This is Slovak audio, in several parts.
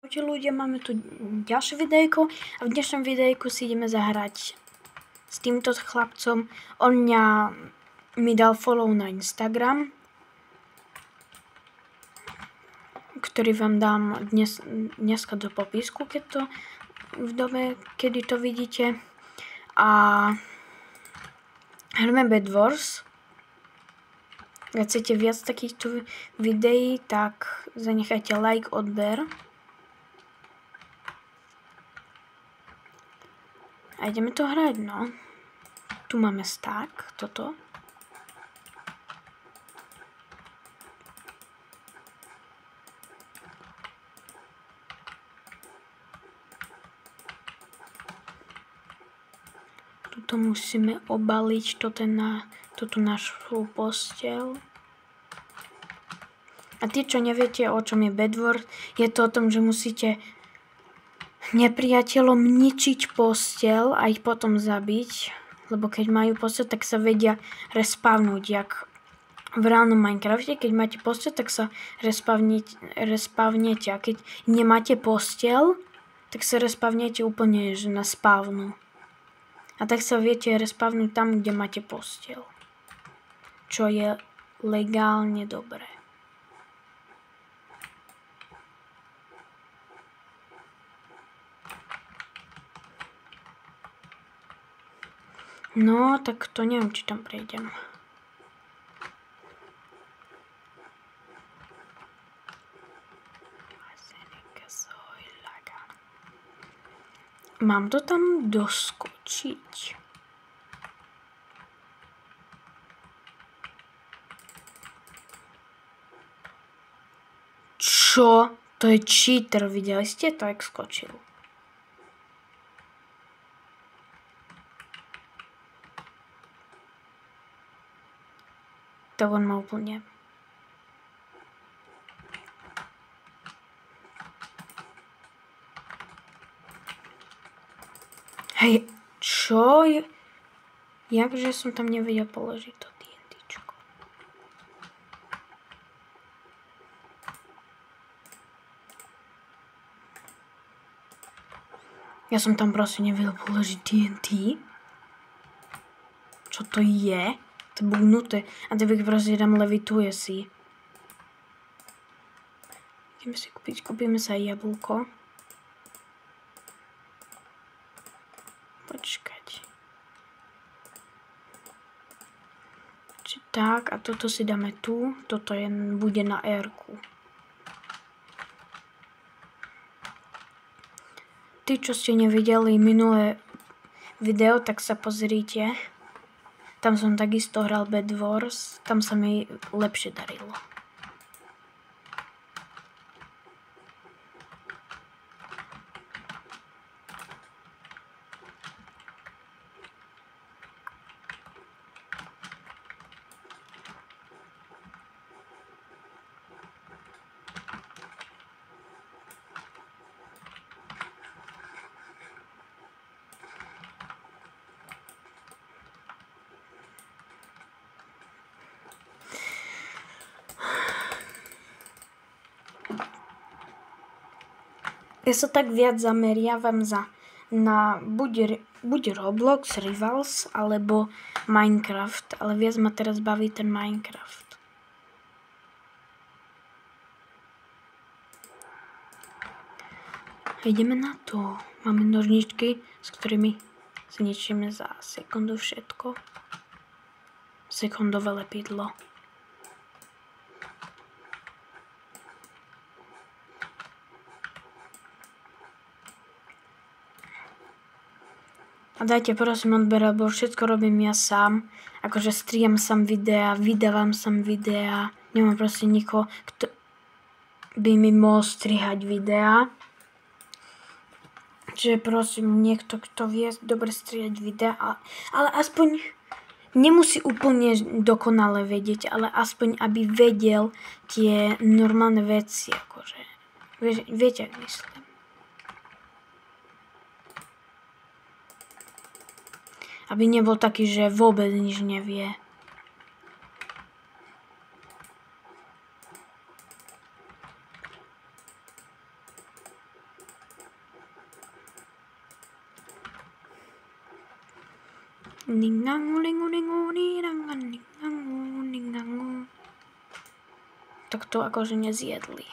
Ahojte ľudia, máme tu ďalšie videjko a v dnešnom videjku si ideme zahrať s týmto chlapcom. On mi dal follow na Instagram, ktorý vám dám dneska do popisku, keď to v dobe, kedy to vidíte. A hráme Bed Wars. Ak chcete viac takýchto videí, tak zanechajte like, odber. A ideme to hrať, no. Tu máme stack, toto. Tuto musíme obaliť túto našu posteľ. A tí, čo neviete, o čom je Bed Wars, je to o tom, že musíte nepriateľom ničiť posteľ a ich potom zabiť, lebo keď majú posteľ, tak sa vedia respavnúť, jak v reálnom Minecrafte. Keď máte posteľ, tak sa respavnete, a keď nemáte posteľ, tak sa respavnete úplne že na spavnu. A tak sa viete respavnúť tam, kde máte posteľ, čo je legálne dobré. No, tak to neviem, či tam prejdem. Mám to tam doskočiť. Čo? To je cheater, videli ste to, jak skočil? Tak on má úplne. Hej, čo? Jakže som tam nevedel položiť to TNTčko. Ja som tam proste nevedel položiť TNT. Čo to je? To je bugnuté. A teď proste tam levituje si. Ideme si kúpime sa aj jablko. Počkať. Či tak, a toto si dáme tu. Toto bude na R-ku. Tí, čo ste nevideli minulé video, tak sa pozrite. Tam som takisto hral Bed Wars, tam sa mi lepšie darilo. Ja sa tak viac zameriavam na buď Roblox, Rivals, alebo Minecraft, ale viac ma teraz baví ten Minecraft. Ideme na to. Máme nožničky, s ktorými zničíme za sekundu všetko. Sekundové lepidlo. A dajte prosím odber, lebo všetko robím ja sám. Akože striham sám videa, vydávam sám videa. Nemám proste nikoho, kto by mi mohol strihať videa. Čiže prosím, niekto, kto vie dobre strihať videa, ale aspoň nemusí úplne dokonale vedieť, ale aspoň aby vedel tie normálne veci, akože. Viete, ak myslím. Aby nebol taký, že vôbec nič nevie. Tak to akože nezjedli.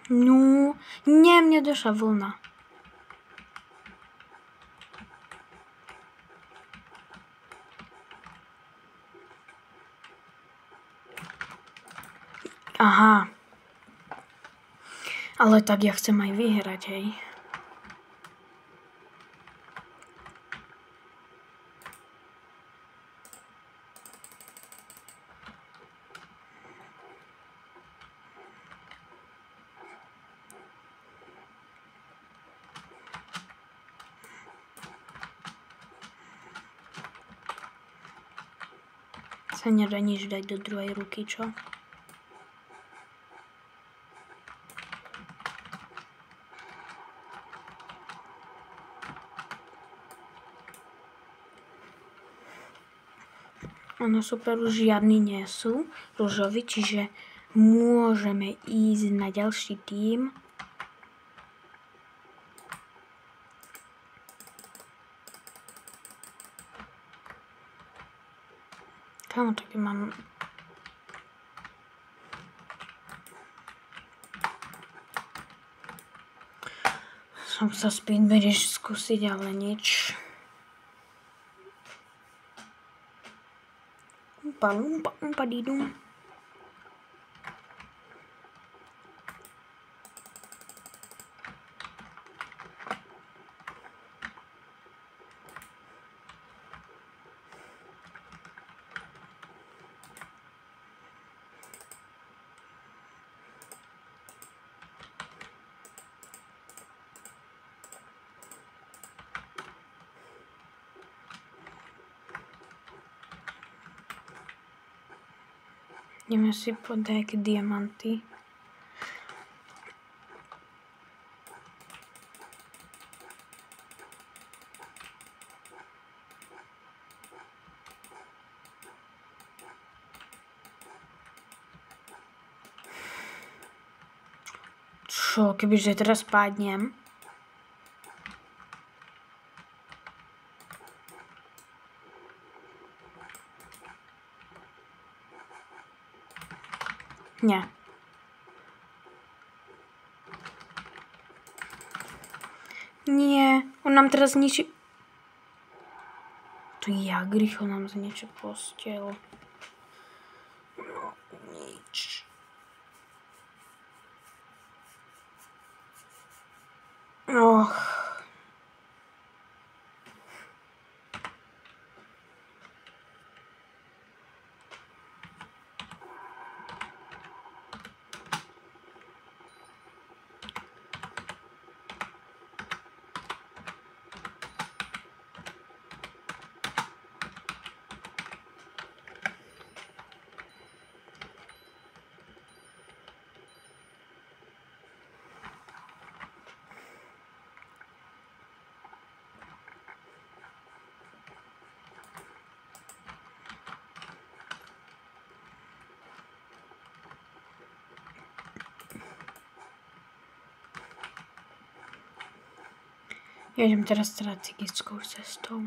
No, nie, mne došla vlna. Aha. Ale tak ja chcem aj vyhrať, hej. Sa nedá nič dať do druhej ruky, čo? Ono super, už žiadni nie sú ružoví, čiže môžeme ísť na ďalší tím. Kámo, taký mám... Som sa speedberieš skúsiť, ale nič. Umpa, lumpa, umpa, didum. Ideme si podať nejaké diamanty. Čo, kebyže teraz padnem? Nie. Nie, on nám teraz zničí... To jak rýchlo nám zničí posteľ. No, nič. Och. Ja idem teraz strategickou cestou.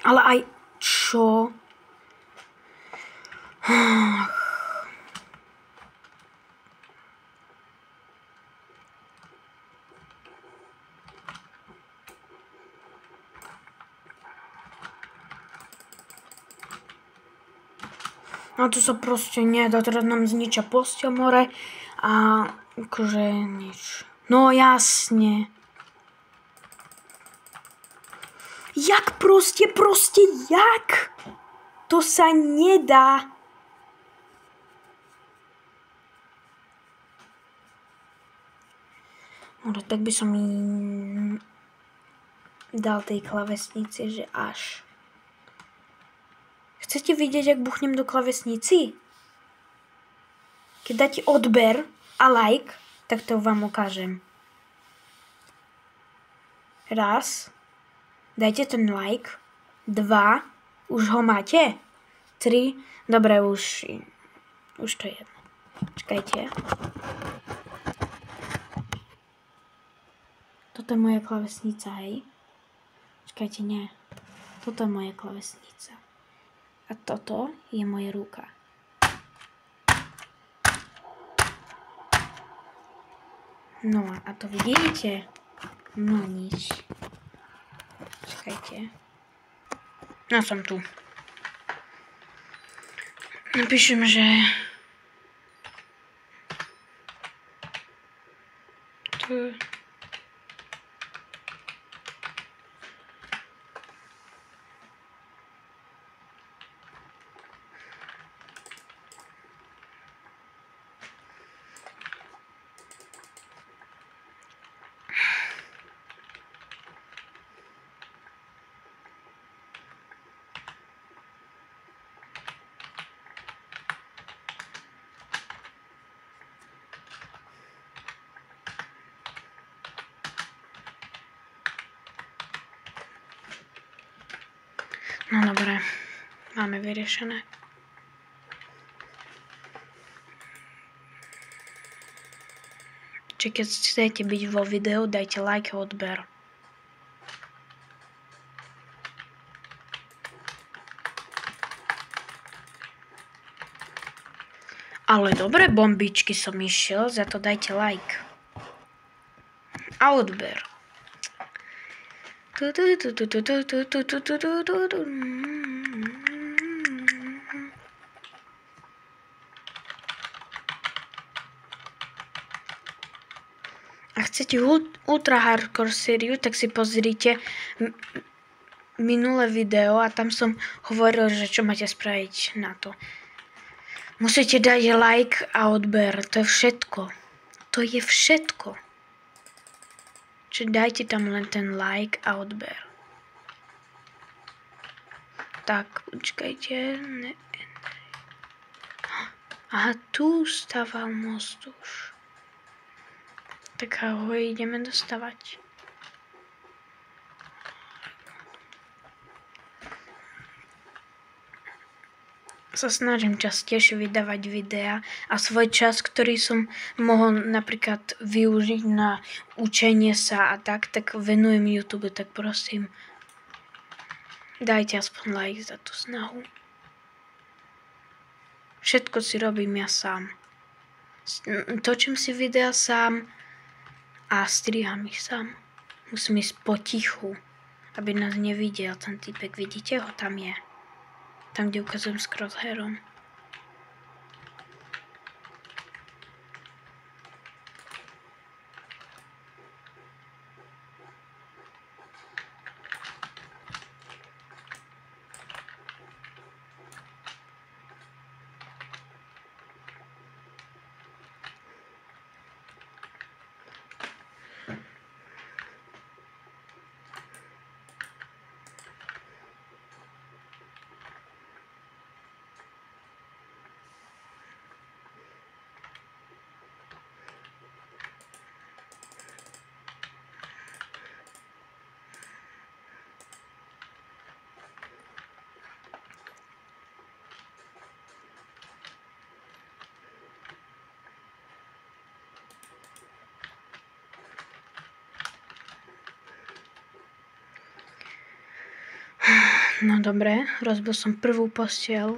Ale aj čo? No to sa proste nedá, teraz nám zničia posteľ more a akože nič. No jasne. Jak proste jak? To sa nedá. No tak by som dal tej klavesnici, že až. Chcete vidieť, jak buchnem do klavesnici? Keď dáte odber a like, tak to vám ukážem. Raz. Dajte ten like. 2. Už ho máte? 3. Dobre, už to je jedno. Čakajte. Toto je moja klavesnica, hej? Čakajte, nie. Toto je moja klavesnica. A toto je moja ruka. No a to vidíte? No nič. Čakajte. No som tu. Napíšem, že... Tu... No dobre, máme vyriešené. Čiže keď chcete byť vo videu, dajte like a odber. Ale dobre bombičky som išiel, za to dajte like. A odber. A chcete ultra hardcore sériu, tak si pozrite minulé video a tam som hovoril, že čo máte spraviť na to. Musíte dať like a odber, to je všetko. To je všetko. Čiže dajte tam len ten like a odber. Tak, počkajte. Aha, tu stával most už. Tak ho ideme dostavať. Sa snažím častejšie vydávať videa a svoj čas, ktorý som mohol napríklad využiť na učenie sa a tak venujem YouTube, tak prosím, dajte aspoň like za tú snahu. Všetko si robím ja sám. Točím si videa sám a striham ich sám. Musím ísť potichu, aby nás nevidel ten typek. Vidíte ho? Tam je. Tam, kde ukazujem s crosshairom. No dobre, rozbil som prvú posteľ.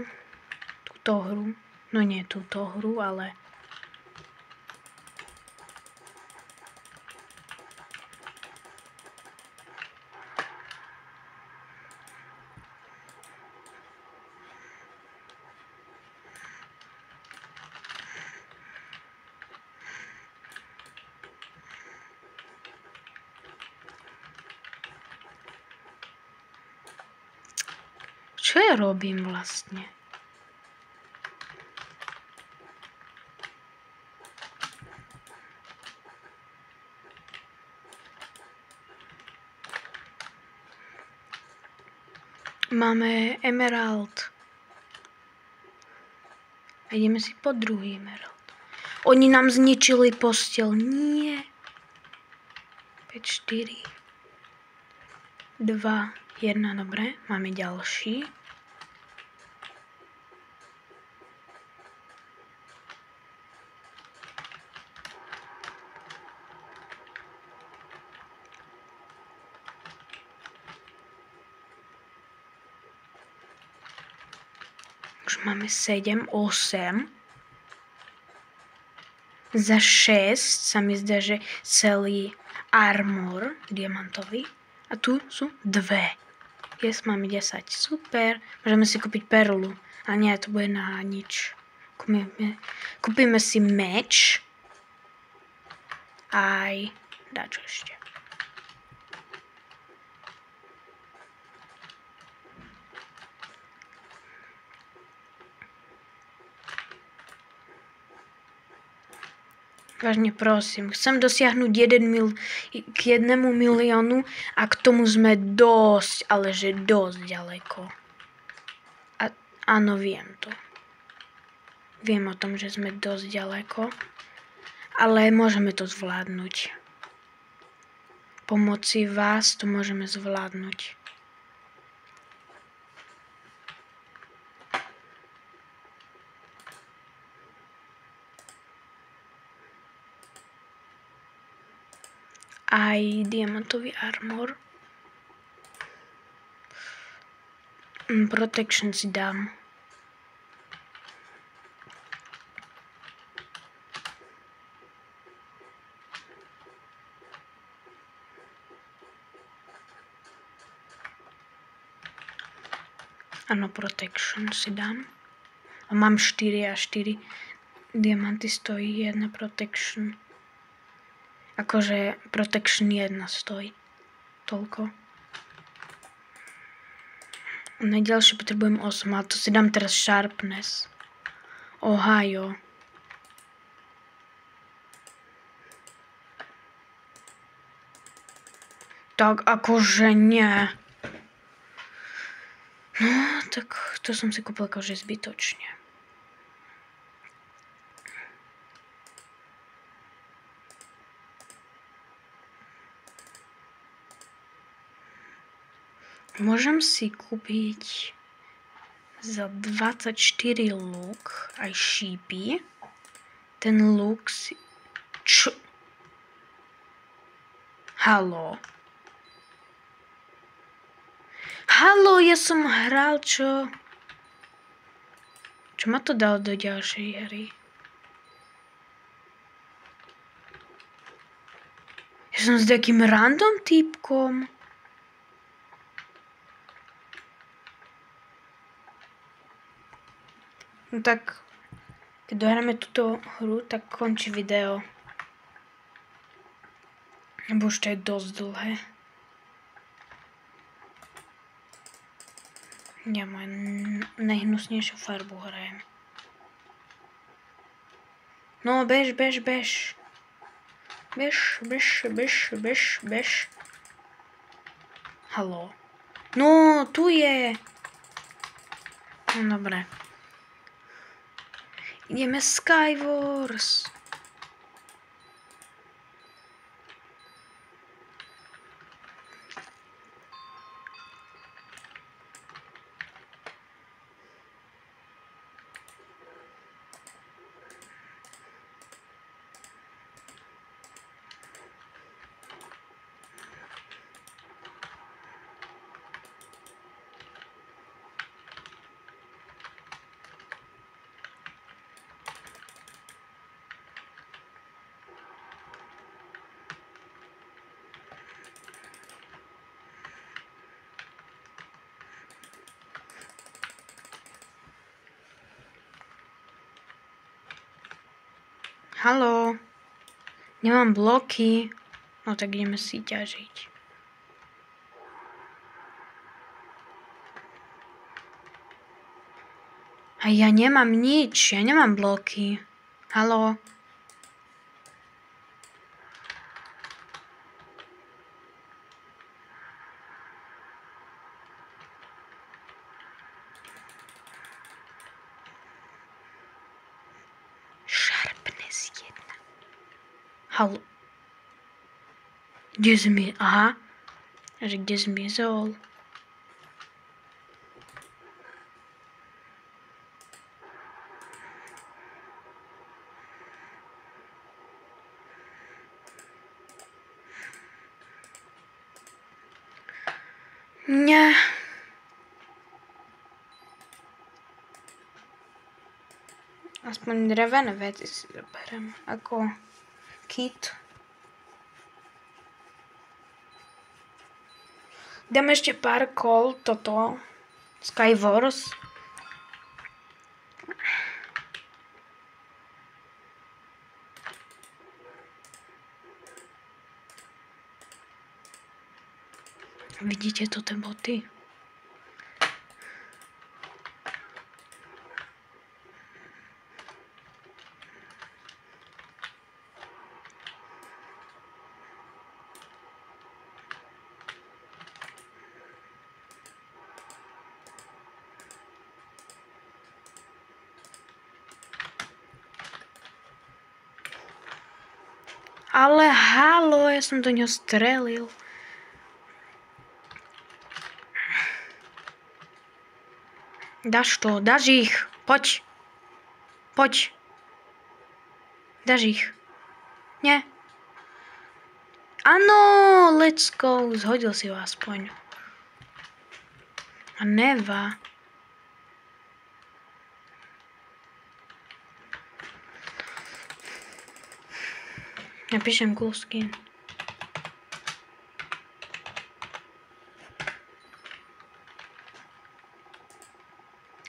Túto hru. No nie túto hru, ale... Čo ja robím vlastne? Máme emerald. A ideme si po druhý emerald. Oni nám zničili posteľ. Nie. 5, 4, 2, 1. Dobre, máme ďalší. Už máme 7, 8. Za 6 sa mi zdá, že celý armor diamantový. A tu sú 2. Yes, máme 10. Super. Môžeme si kúpiť perlu. A nie, to bude na nič. Kúpime si meč. Aj dačo ešte. Vážne prosím, chcem dosiahnuť k 1 miliónu a k tomu sme dosť, ale že dosť ďaleko. A áno, viem to. Viem o tom, že sme dosť ďaleko, ale môžeme to zvládnuť. Pomoci vás to môžeme zvládnuť. Aj diamantový armor. Protection si dám. Áno, protection si dám. A mám 4 a 4 diamanty stojí 1 protection. Akože protection 1 stojí. Toľko. Najďalšie potrebujem 8, ale to si dám teraz sharpness. Ohio. Tak akože nie. No, tak to som si kúpil akože zbytočne. Môžem si kúpiť za 24 luk aj šípy. Ten luk si... Čo? Haló? Haló, ja som hral, čo? Čo ma to dalo do ďalšej hry? Ja som s takým random týpkom. No tak, keď dohráme túto hru, tak končí video. Lebo už to je dosť dlhé. Ja moju najhnusnejšiu farbu hrajem. No, bež. Bež. Haló. No, tu je. No, dobre. Ideme Skywars. Haló. Nemám bloky. No tak ideme si ťažiť. A ja nemám nič. Ja nemám bloky. Haló. Sharpness 1. Haló. Kde zmizol? Aha. Že kde zmizol? Nie. Aspoň drevené veci si zoberiem. Ako kit. Dám ešte pár kol toto. Skywars. Vidíte to tie boty? Ale halo, ja som do ňoho strelil. Dáš to, dáš ich. Poď. Poď. Dáš ich. Nie. Áno, let's go. Zhodil si ho aspoň. A neva. Napíšem cool skin.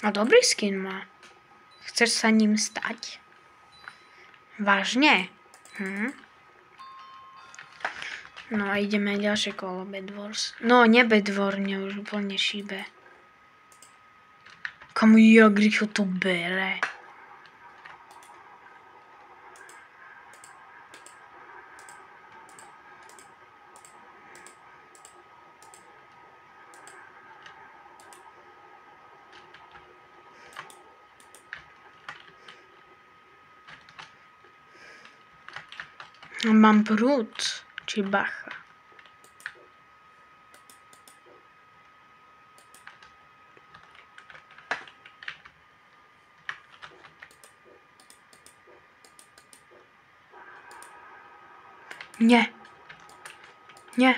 A dobrý skin má. Chceš sa ním stať? Vážne? No a ideme ďalšie kolo Bedwars. No, nie Bedwar, mňa už úplne šíbe. Kamu jak rýchlo to bere. Mám prúd, či bacha. Nie. Nie.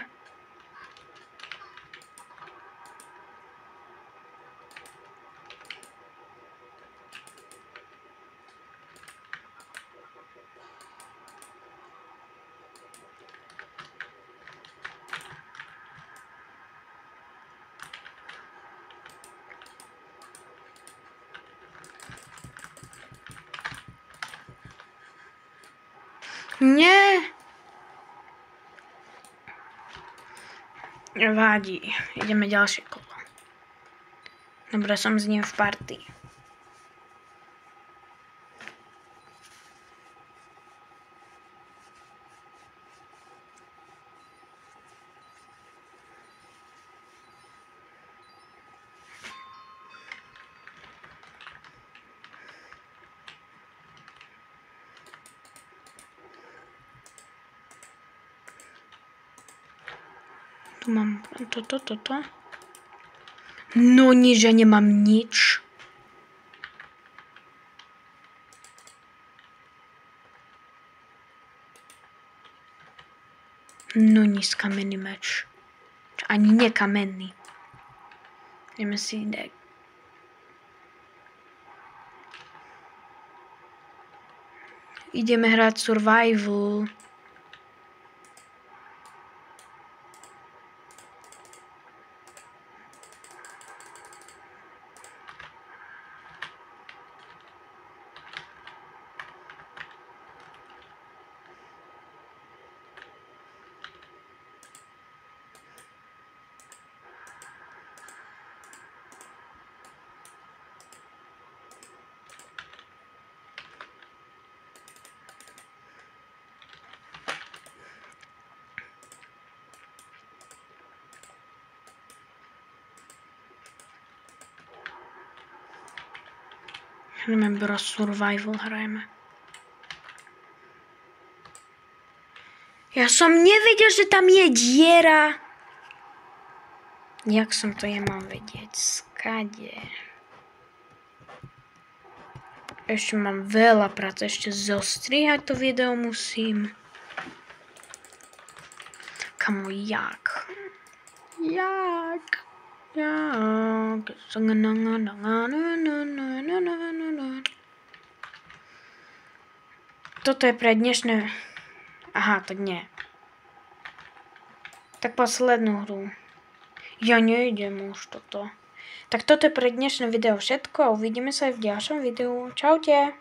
Nie. Vádi. Ideme ďalšie kolo. Dobre, som s ním v partii. Tu mám toto. No nič, ja nemám nič. No nič, kamenný meč. Ani nie kamenný. Ideme si dať. Ideme hrať survival. Hrajeme Bro Survival, hrajeme. Ja som nevedel, že tam je diera. Jak som to mal vedieť? Skade. Ešte mám veľa práce, ešte zostrihať to video musím. Kamo, jak? Toto je pre dnešné... Aha, tak nie. Tak poslednú hru. Ja nejdem už toto. Tak toto je pre dnešné video všetko. Uvidíme sa aj v ďalšom videu. Čaute.